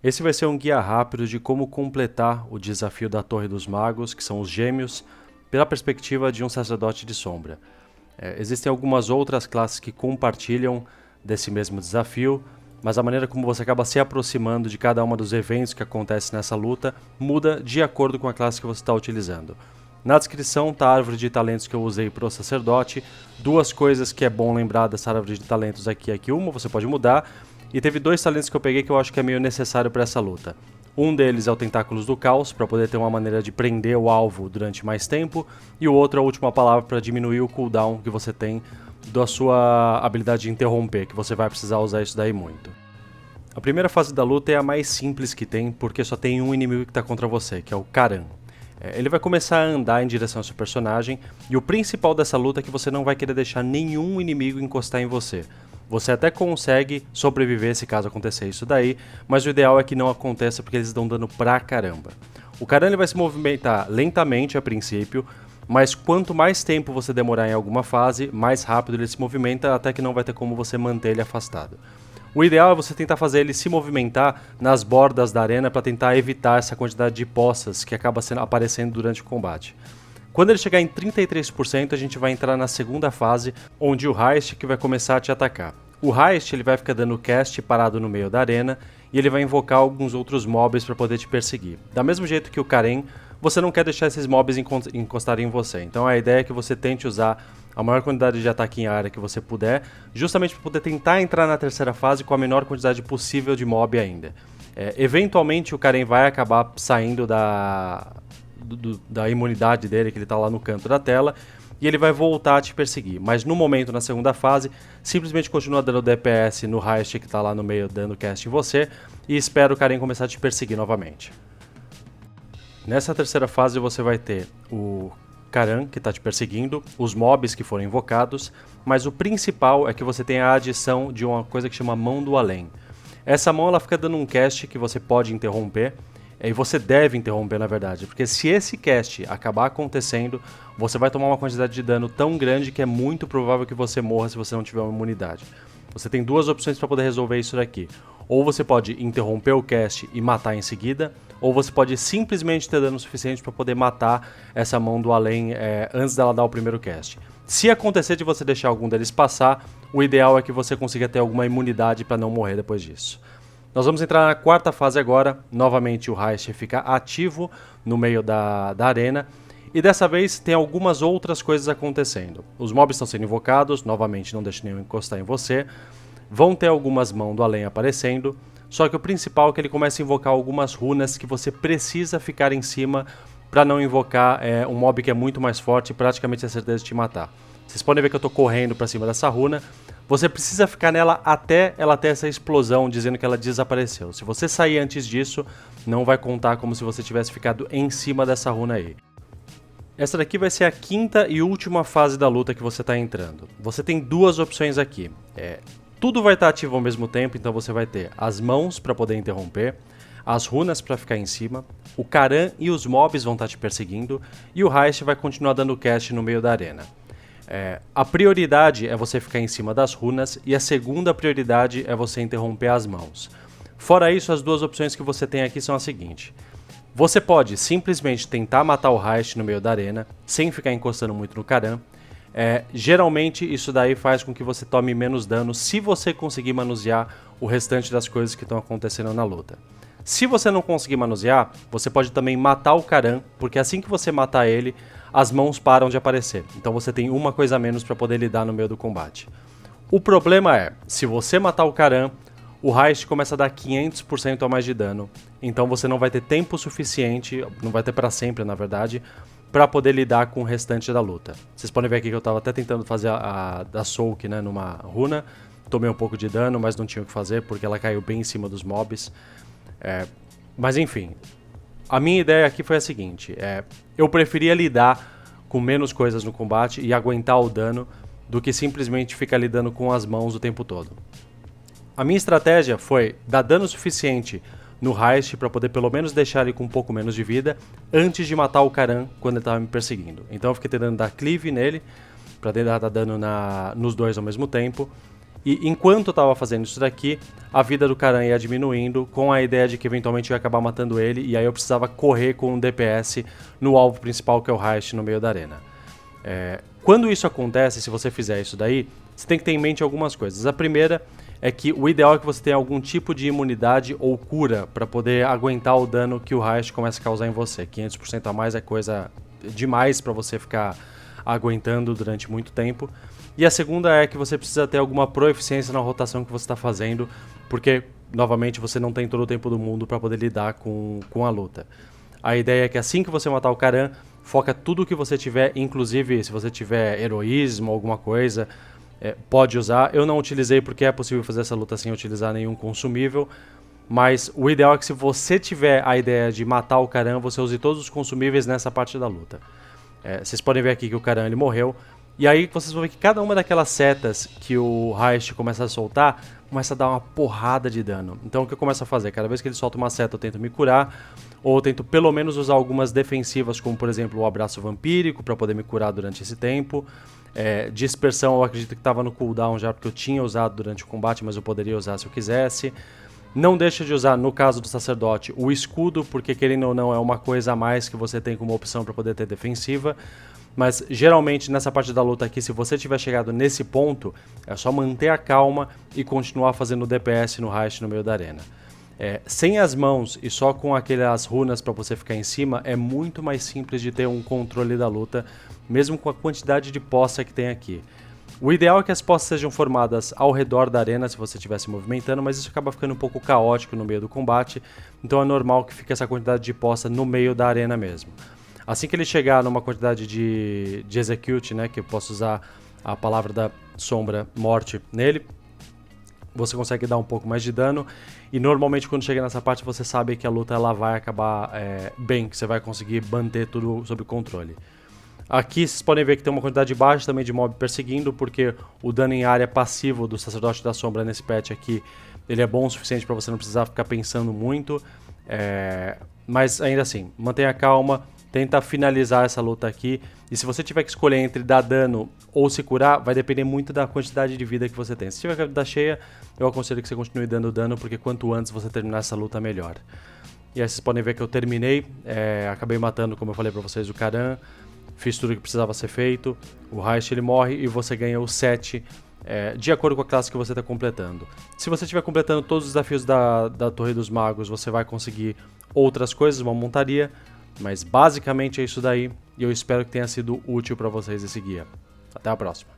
Esse vai ser um guia rápido de como completar o desafio da Torre dos Magos, que são os Gêmeos, pela perspectiva de um sacerdote de sombra. Existem algumas outras classes que compartilham desse mesmo desafio, mas a maneira como você acaba se aproximando de cada um dos eventos que acontecem nessa luta muda de acordo com a classe que você está utilizando. Na descrição está a árvore de talentos que eu usei para o sacerdote. Duas coisas que é bom lembrar dessa árvore de talentos aqui é que uma você pode mudar, e teve dois talentos que eu peguei que eu acho que é meio necessário para essa luta. Um deles é o Tentáculos do Caos, para poder ter uma maneira de prender o alvo durante mais tempo, e o outro é a última palavra para diminuir o cooldown que você tem da sua habilidade de interromper, que você vai precisar usar isso daí muito. A primeira fase da luta é a mais simples que tem, porque só tem um inimigo que está contra você, que é o Karan. Ele vai começar a andar em direção ao seu personagem, e o principal dessa luta é que você não vai querer deixar nenhum inimigo encostar em você. Você até consegue sobreviver se caso acontecer isso daí, mas o ideal é que não aconteça porque eles dão dano pra caramba. O Karan ele vai se movimentar lentamente a princípio, mas quanto mais tempo você demorar em alguma fase, mais rápido ele se movimenta até que não vai ter como você manter ele afastado. O ideal é você tentar fazer ele se movimentar nas bordas da arena para tentar evitar essa quantidade de poças que acaba aparecendo durante o combate. Quando ele chegar em 33%, a gente vai entrar na segunda fase, onde o Heist que vai começar a te atacar. O Heist ele vai ficar dando cast parado no meio da arena, e ele vai invocar alguns outros mobs para poder te perseguir. Da mesmo jeito que o Karen, você não quer deixar esses mobs encostarem em você, então a ideia é que você tente usar a maior quantidade de ataque em área que você puder, justamente para poder tentar entrar na terceira fase com a menor quantidade possível de mob ainda. Eventualmente o Karen vai acabar saindo da imunidade dele, que ele está lá no canto da tela, e ele vai voltar a te perseguir. Mas no momento, na segunda fase, simplesmente continua dando DPS no Heist que está lá no meio dando cast em você, e espera o Karen começar a te perseguir novamente. Nessa terceira fase você vai ter o Karan que está te perseguindo, os mobs que foram invocados, mas o principal é que você tem a adição de uma coisa que chama Mão do Além. Essa mão ela fica dando um cast que você pode interromper, e você deve interromper na verdade, porque se esse cast acabar acontecendo, você vai tomar uma quantidade de dano tão grande que é muito provável que você morra se você não tiver uma imunidade. Você tem duas opções para poder resolver isso daqui. Ou você pode interromper o cast e matar em seguida, ou você pode simplesmente ter dano suficiente para poder matar essa mão do além antes dela dar o primeiro cast. Se acontecer de você deixar algum deles passar, o ideal é que você consiga ter alguma imunidade para não morrer depois disso. Nós vamos entrar na quarta fase agora, novamente o Heist fica ativo no meio da arena, e dessa vez tem algumas outras coisas acontecendo. Os mobs estão sendo invocados, novamente não deixe nenhum encostar em você, vão ter algumas mãos do além aparecendo, só que o principal é que ele começa a invocar algumas runas que você precisa ficar em cima para não invocar um mob que é muito mais forte e praticamente tem certeza de te matar. Vocês podem ver que eu estou correndo para cima dessa runa. Você precisa ficar nela até ela ter essa explosão dizendo que ela desapareceu. Se você sair antes disso, não vai contar como se você tivesse ficado em cima dessa runa aí. Essa daqui vai ser a quinta e última fase da luta que você está entrando. Você tem duas opções aqui. Tudo vai estar ativo ao mesmo tempo, então você vai ter as mãos para poder interromper, as runas para ficar em cima, o Karan e os mobs vão estar te perseguindo, e o Heist vai continuar dando cast no meio da arena. A prioridade é você ficar em cima das runas, e a segunda prioridade é você interromper as mãos. Fora isso, as duas opções que você tem aqui são as seguintes. Você pode simplesmente tentar matar o Heist no meio da arena, sem ficar encostando muito no Karan. Geralmente isso daí faz com que você tome menos dano se você conseguir manusear o restante das coisas que estão acontecendo na luta. Se você não conseguir manusear, você pode também matar o Karan, porque assim que você matar ele, as mãos param de aparecer. Então você tem uma coisa a menos para poder lidar no meio do combate. O problema é, se você matar o Karan, o Heist começa a dar 500% a mais de dano. Então você não vai ter tempo suficiente, não vai ter para sempre na verdade, para poder lidar com o restante da luta. Vocês podem ver aqui que eu estava até tentando fazer a Soak, né, numa runa. Tomei um pouco de dano, mas não tinha o que fazer porque ela caiu bem em cima dos mobs. Mas enfim, a minha ideia aqui foi a seguinte, eu preferia lidar com menos coisas no combate e aguentar o dano do que simplesmente ficar lidando com as mãos o tempo todo. A minha estratégia foi dar dano suficiente no Heist para poder pelo menos deixar ele com um pouco menos de vida antes de matar o Karan quando ele estava me perseguindo. Então eu fiquei tentando dar cleave nele para tentar dar dano nos dois ao mesmo tempo. E enquanto eu estava fazendo isso daqui, a vida do Karan ia diminuindo, com a ideia de que eventualmente eu ia acabar matando ele, e aí eu precisava correr com um DPS no alvo principal, que é o Heist, no meio da arena. Quando isso acontece, se você fizer isso daí, você tem que ter em mente algumas coisas. A primeira é que o ideal é que você tenha algum tipo de imunidade ou cura para poder aguentar o dano que o Heist começa a causar em você. 500% a mais é coisa demais para você ficar aguentando durante muito tempo. E a segunda é que você precisa ter alguma proeficiência na rotação que você está fazendo, porque, novamente, você não tem todo o tempo do mundo para poder lidar com a luta. A ideia é que assim que você matar o Karan, foca tudo o que você tiver, inclusive se você tiver heroísmo ou alguma coisa, pode usar. Eu não utilizei porque é possível fazer essa luta sem utilizar nenhum consumível, mas o ideal é que se você tiver a ideia de matar o Karan, você use todos os consumíveis nessa parte da luta. Vocês podem ver aqui que o Karan ele morreu, e aí vocês vão ver que cada uma daquelas setas que o Heist começa a soltar, começa a dar uma porrada de dano. Então o que eu começo a fazer? Cada vez que ele solta uma seta eu tento me curar, ou eu tento pelo menos usar algumas defensivas, como por exemplo o abraço vampírico, para poder me curar durante esse tempo. Dispersão eu acredito que estava no cooldown já, porque eu tinha usado durante o combate, mas eu poderia usar se eu quisesse. Não deixa de usar, no caso do sacerdote, o escudo, porque querendo ou não é uma coisa a mais que você tem como opção para poder ter defensiva. Mas geralmente nessa parte da luta aqui, se você tiver chegado nesse ponto, é só manter a calma e continuar fazendo DPS no Heist no meio da arena. Sem as mãos e só com aquelas runas para você ficar em cima, é muito mais simples de ter um controle da luta, mesmo com a quantidade de poça que tem aqui. O ideal é que as poças sejam formadas ao redor da arena se você estiver se movimentando, mas isso acaba ficando um pouco caótico no meio do combate, então é normal que fique essa quantidade de poça no meio da arena mesmo. Assim que ele chegar numa quantidade de execute, né, que eu posso usar a palavra da sombra morte nele, você consegue dar um pouco mais de dano, e normalmente quando chega nessa parte você sabe que a luta ela vai acabar bem, que você vai conseguir manter tudo sob controle. Aqui vocês podem ver que tem uma quantidade baixa também de mob perseguindo, porque o dano em área passivo do Sacerdote da Sombra nesse patch aqui, ele é bom o suficiente para você não precisar ficar pensando muito, mas ainda assim, mantenha calma, tenta finalizar essa luta aqui, e se você tiver que escolher entre dar dano ou se curar, vai depender muito da quantidade de vida que você tem. Se tiver com a vida cheia, eu aconselho que você continue dando dano, porque quanto antes você terminar essa luta, melhor. E aí vocês podem ver que eu terminei, acabei matando, como eu falei pra vocês, o Karan, fiz tudo o que precisava ser feito, o Heist ele morre e você ganha o 7 de acordo com a classe que você está completando. Se você estiver completando todos os desafios da Torre dos Magos, você vai conseguir outras coisas, uma montaria, mas basicamente é isso daí, e eu espero que tenha sido útil para vocês esse guia. Até a próxima!